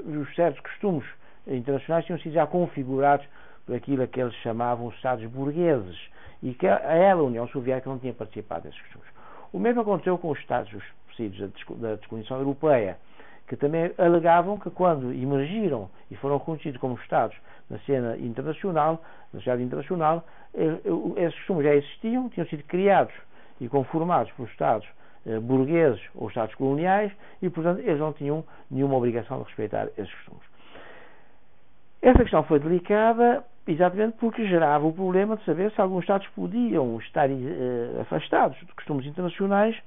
os certos costumes internacionais tinham sido já configurados por aquilo que eles chamavam os Estados burgueses e que a União Soviética não tinha participado desses costumes. O mesmo aconteceu com os Estados presididos da descolonização europeia, que também alegavam que quando emergiram e foram reconhecidos como Estados na cena internacional, na sociedade internacional, esses costumes já existiam, tinham sido criados e conformados por Estados burgueses ou Estados coloniais e, portanto, eles não tinham nenhuma obrigação de respeitar esses costumes. Essa questão foi delicada exatamente porque gerava o problema de saber se alguns Estados podiam estar afastados de costumes internacionais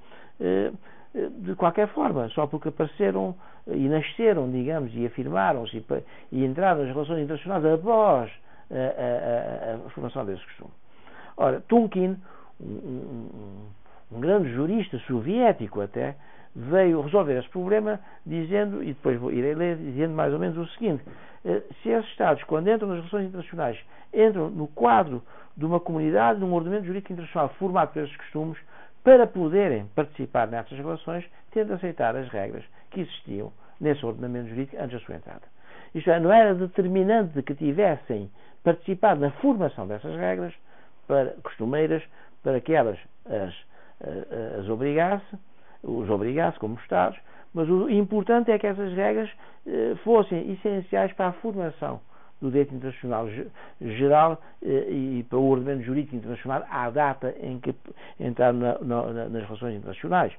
de qualquer forma, só porque apareceram e nasceram, digamos, e afirmaram-se e entraram nas relações internacionais após a formação desse costume. Ora, Tunkin, um grande jurista soviético até, veio resolver esse problema dizendo, e depois irei ler, dizendo mais ou menos o seguinte: se esses Estados, quando entram nas relações internacionais, entram no quadro de uma comunidade, de um ordenamento jurídico internacional formado por esses costumes, para poderem participar nessas relações, têm de aceitar as regras que existiam nesse ordenamento jurídico antes da sua entrada. Isto é, não era determinante de que tivessem participado na formação dessas regras costumeiras para que elas os obrigasse como Estados, mas o importante é que essas regras fossem essenciais para a formação do direito internacional geral e para o ordenamento jurídico internacional à data em que entraram nas relações internacionais.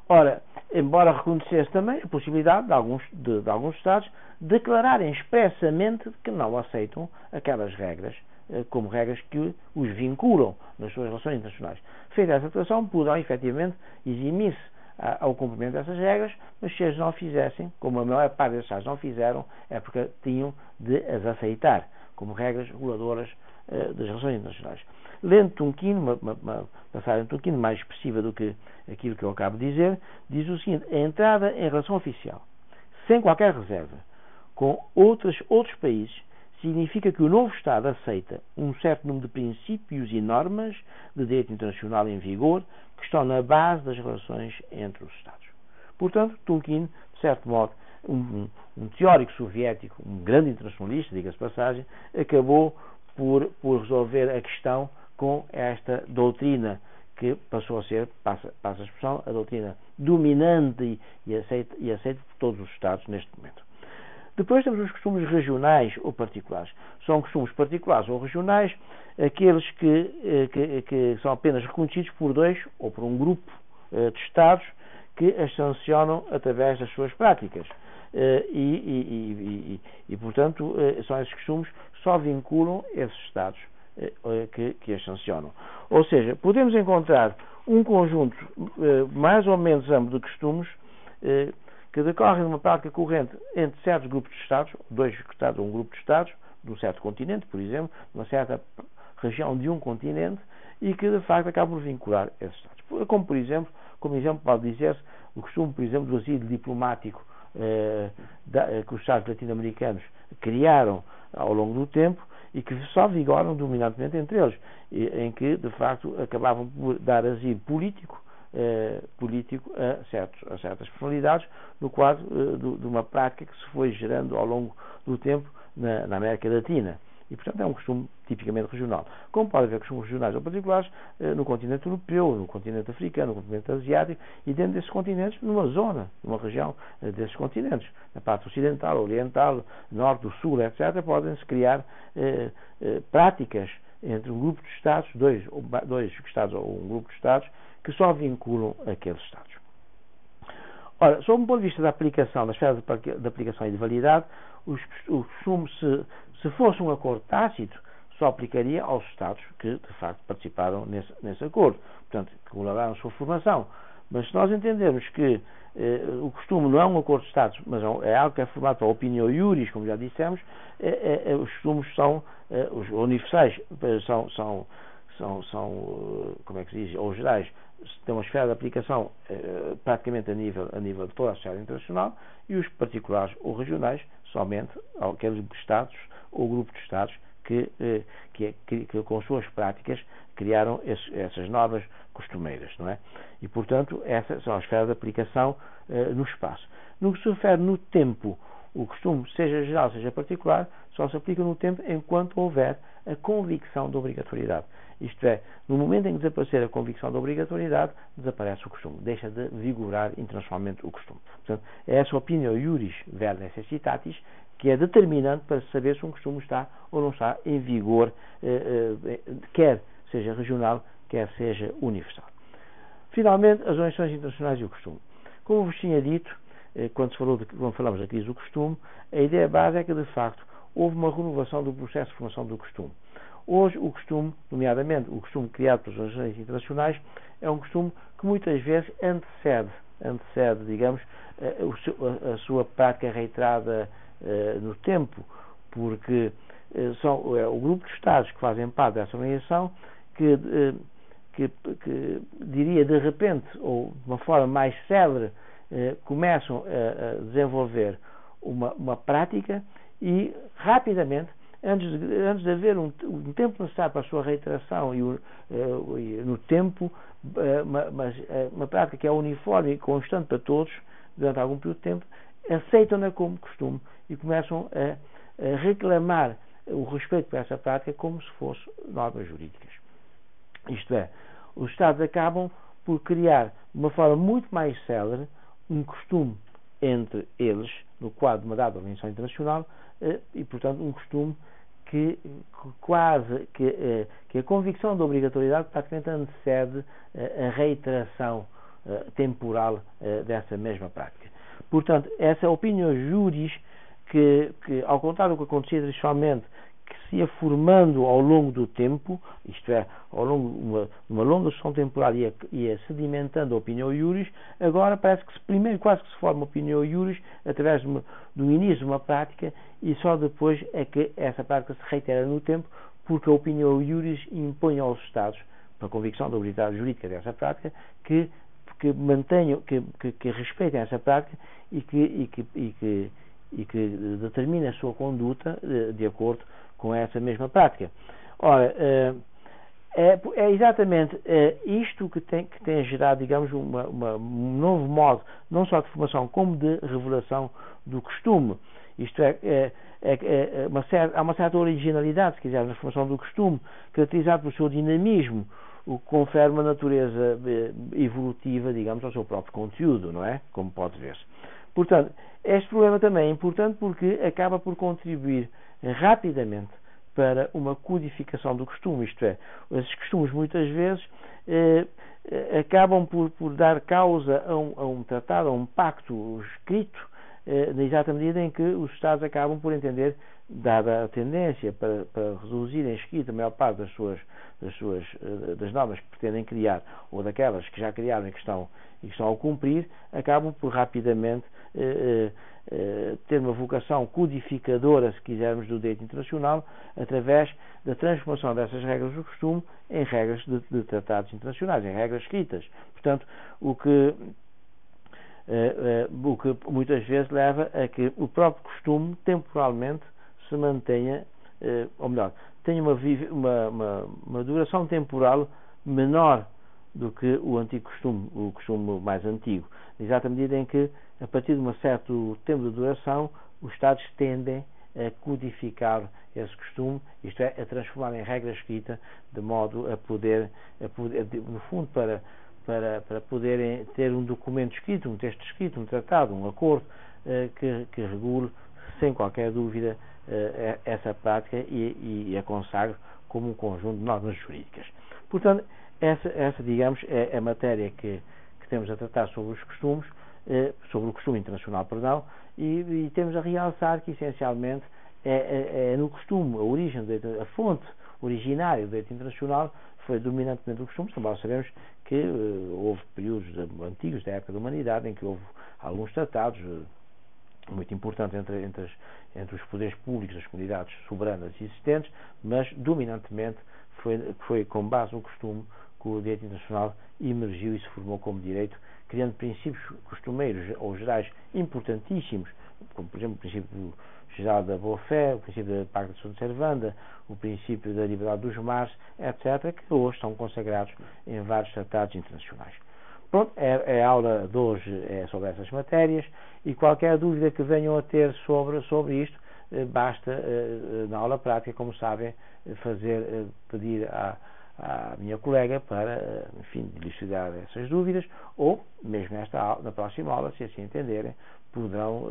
Ora, embora reconhecesse também a possibilidade de alguns Estados declararem expressamente que não aceitam aquelas regras como regras que os vinculam nas suas relações internacionais. Feita essa declaração, poderão efetivamente eximir-se ao cumprimento dessas regras, mas se eles não fizessem, como a maior parte desses Estados não fizeram, é porque tinham de as aceitar como regras reguladoras das relações internacionais. Lendo Tunkin, uma passagem de Tunkin mais expressiva do que aquilo que eu acabo de dizer, diz o seguinte: a entrada em relação oficial, sem qualquer reserva, com outros países, significa que o novo Estado aceita um certo número de princípios e normas de direito internacional em vigor que estão na base das relações entre os Estados. Portanto, Tunkin, de certo modo, um teórico soviético, um grande internacionalista, diga-se passagem, acabou por resolver a questão com esta doutrina que passou a ser, passa a expressão, a doutrina dominante e aceita por todos os Estados neste momento. Depois temos os costumes regionais ou particulares. São costumes particulares ou regionais aqueles que são apenas reconhecidos por dois ou por um grupo de Estados que as sancionam através das suas práticas. Portanto, são esses costumes que só vinculam esses Estados que as sancionam. Ou seja, podemos encontrar um conjunto mais ou menos amplo de costumes que decorrem de uma prática corrente entre certos grupos de Estados, dois Estados ou um grupo de Estados, de um certo continente, por exemplo, de uma certa região de um continente, e que de facto acabam por vincular esses Estados. Como exemplo pode dizer-se o costume, por exemplo, do asilo diplomático que os Estados latino-americanos criaram ao longo do tempo e que só vigoram dominantemente entre eles, em que de facto acabavam por dar asilo político a certas personalidades no quadro de uma prática que se foi gerando ao longo do tempo na América Latina. E, portanto, é um costume tipicamente regional. Como pode haver costumes regionais ou particulares no continente europeu, no continente africano, no continente asiático e dentro desses continentes, numa zona, numa região desses continentes. Na parte ocidental, oriental, norte, do sul, etc., podem-se criar práticas entre um grupo de Estados, dois Estados ou um grupo de Estados, que só vinculam aqueles Estados. Ora, sob um ponto de vista da aplicação, da esfera de aplicação e de validade, o costume, se fosse um acordo tácito, só aplicaria aos Estados que, de facto, participaram nesse acordo, portanto, que colaboraram na sua formação. Mas se nós entendermos que o costume não é um acordo de Estados, mas é algo que é formado pela opinião iuris, como já dissemos, os costumes são, os universais, são como é que se diz, ou gerais, têm uma esfera de aplicação praticamente a nível de toda a sociedade internacional, e os particulares ou regionais somente aqueles Estados ou grupos de Estados que com suas práticas criaram essas normas costumeiras, não é? E, portanto, essas são as esferas de aplicação no espaço. No que se refere no tempo, o costume, seja geral, seja particular, só se aplica no tempo enquanto houver a convicção de obrigatoriedade. Isto é, no momento em que desaparecer a convicção de obrigatoriedade, desaparece o costume, deixa de vigorar internacionalmente o costume. Portanto, é essa opinião iuris ver necessitatis que é determinante para saber se um costume está ou não está em vigor, quer seja regional, quer seja universal. Finalmente, as organizações internacionais e o costume. Como vos tinha dito, quando falamos da crise do costume, a ideia base é que, de facto, houve uma renovação do processo de formação do costume. Hoje, o costume, nomeadamente o costume criado pelas organizações internacionais, é um costume que muitas vezes antecede, digamos, a sua prática reiterada no tempo, porque são o grupo de Estados que fazem parte dessa organização que diria de repente, ou de uma forma mais célere, começam a desenvolver uma prática e rapidamente, antes de haver um tempo necessário para a sua reiteração e no tempo, uma prática que é uniforme e constante para todos durante algum período de tempo, aceitam-na como costume e começam a reclamar o respeito por essa prática como se fosse normas jurídicas. Isto é, os Estados acabam por criar de uma forma muito mais célere um costume entre eles, no quadro de uma dada organização internacional, e, portanto, um costume que a convicção de obrigatoriedade praticamente antecede a reiteração temporal dessa mesma prática. Portanto, essa opinião juris que ao contrário do que acontecia tradicionalmente, que se ia formando ao longo do tempo, isto é, ao longo de uma longa sucessão temporal ia sedimentando a opinião iuris, agora parece que primeiro quase que se forma a opinião iuris através do início de uma prática e só depois é que essa prática se reitera no tempo, porque a opinião iuris impõe aos Estados, para a convicção da obrigatoriedade jurídica dessa prática, que mantenham, que respeitem essa prática e que determine a sua conduta de acordo com essa mesma prática. Ora, é exatamente isto que tem gerado, digamos, um novo modo, não só de formação, como de revelação do costume. Isto há uma certa originalidade, se quiser, na formação do costume, caracterizado pelo seu dinamismo, o que confere uma natureza evolutiva, digamos, ao seu próprio conteúdo, não é? Como pode ver-se. Portanto, este problema também é importante porque acaba por contribuir rapidamente para uma codificação do costume, isto é, esses costumes muitas vezes acabam por dar causa a um tratado, a um pacto escrito, na exata medida em que os Estados acabam por entender, dada a tendência para reduzir em escrito a maior parte das normas que pretendem criar, ou daquelas que já criaram e que estão a cumprir, acabam por rapidamente ter uma vocação codificadora, se quisermos, do direito internacional, através da transformação dessas regras do costume em regras de tratados internacionais, em regras escritas. Portanto, o que muitas vezes leva a que o próprio costume temporalmente se mantenha, ou melhor, tenha uma duração temporal menor do que o antigo costume, o costume mais antigo. Na exata medida em que, a partir de um certo tempo de duração, os Estados tendem a codificar esse costume, isto é, a transformar em regra escrita, de modo a poder no fundo, para poderem ter um documento escrito, um texto escrito, um tratado, um acordo que regule, sem qualquer dúvida, essa prática e a consagre como um conjunto de normas jurídicas. Portanto, essa digamos, é a matéria que temos a tratar sobre os costumes, sobre o costume internacional, perdão, e temos a realçar que, essencialmente, é no costume, a origem, a fonte originária do direito internacional foi dominantemente o costume, embora sabemos que houve períodos antigos, da época da humanidade, em que houve alguns tratados muito importantes entre os poderes públicos, as comunidades soberanas existentes, mas, dominantemente, foi com base no costume que o direito internacional emergiu e se formou como direito, criando princípios costumeiros ou gerais importantíssimos, como, por exemplo, o princípio geral da boa-fé, o princípio da pacta sunt servanda, o princípio da liberdade dos mares, etc., que hoje são consagrados em vários tratados internacionais. Pronto, a aula de hoje é sobre essas matérias, e qualquer dúvida que venham a ter sobre isto, basta, na aula prática, como sabem, pedir à minha colega para, enfim, elucidar essas dúvidas, ou, mesmo na próxima aula, se assim entenderem, poderão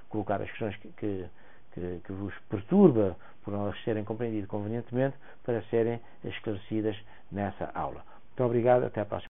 colocar as questões que vos perturba por não as serem compreendidas convenientemente, para serem esclarecidas nessa aula. Muito obrigado, até à próxima.